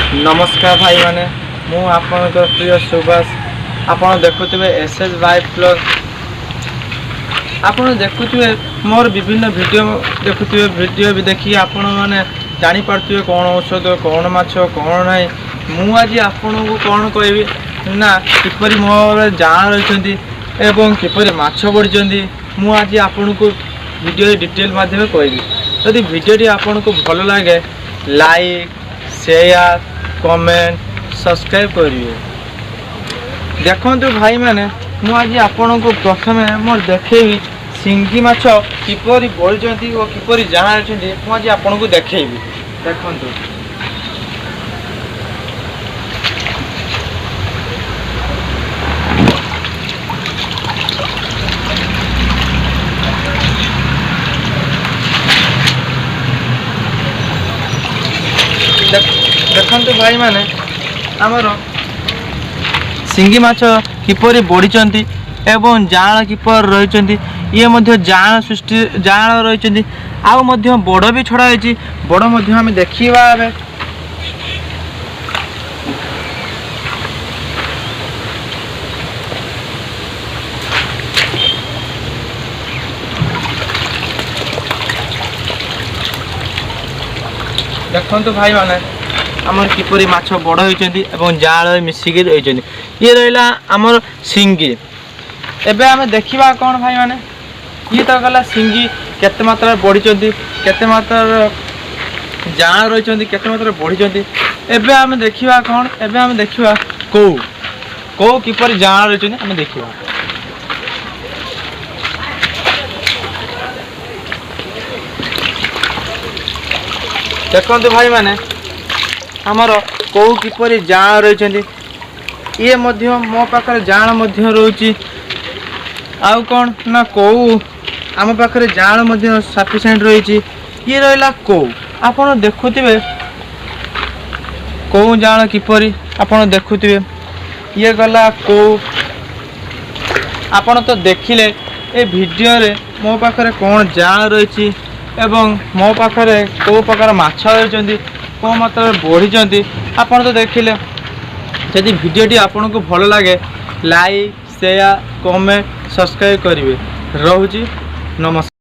नमस्कार भाई माने मु आपनकर प्रिय सुभाष आपन देखुथिबे एसएस वाई प्लस आपन देखुथिबे मोर विभिन्न वीडियो देखुथिबे वीडियो भी देखि आपन माने जानि पारथिबे कोन औषध कोन माछ कोन नै मु आज आपन को कोन कहबी ना किपरि मोर जान रहिसंती एवं किपरि माछ बढिसंती मु आज आपन को वीडियो डिटेल माध्यम कहबी। यदि वीडियो टी आपन को भल लागे लाइक शेयर कमेंट सब्सक्राइब करिए। देखो भाई मैंने मु आज आपन को प्रथम मोर देखेबी सिंगी माछ किपरि बढ़िसंती और किपरि जान रहिसंती मु आज आपन को देखेबी। देखंतु देखंतु भाई माने आमर सिंगी माछ किपरि बढ़िसंती एवं जाल किपर रहिसंती ये मध्य जाल सृष्टि जाल रहिसंती आउ मध्य बड़ भी छड़ा है बड़ मध्य हम देखिबा बे देखंतु भाई माने आमर किपरि माछ बड़ होइचंती एवं जाल मिसिकी रहिचंती ये रहिला आमर सिंगी। एबे आमे देखिबा कोन भाई माने ये तो गला सिंगी केते मात्रा बढ़िचंती केते मात्रा जाल रहिचंती केते मात्रा बढ़िचंती। एबे आमे देखिबा कोन एबे आमे देखिबा को किपरि जाल रहिचंती आमे देखिबा। देखंतु भाई माने आमर कौ किपरि जाल रहिचंती ये मध्य मो पाखरे जाल मध्य रहउची आउ कोन ना कौ आम पाखरे जाल मध्य सफिशिएंट रहिची ये रहिला कौ आपण देखुथिबे कौ जाल किपरि आपण देखुथिबे ये गला कौ आपण तो देखिले ए वीडियो रे मो पाखरे कोन जाल रहिची एवं मो पाखरे को प्रकार माछ रहिचंती को मात्रा बढ़िचंती आपण तो देखिले। यदि वीडियो टी आपन को भल लागे लाइक शेयर कमेंट सब्सक्राइब करिवे। रहूची नमस्कार।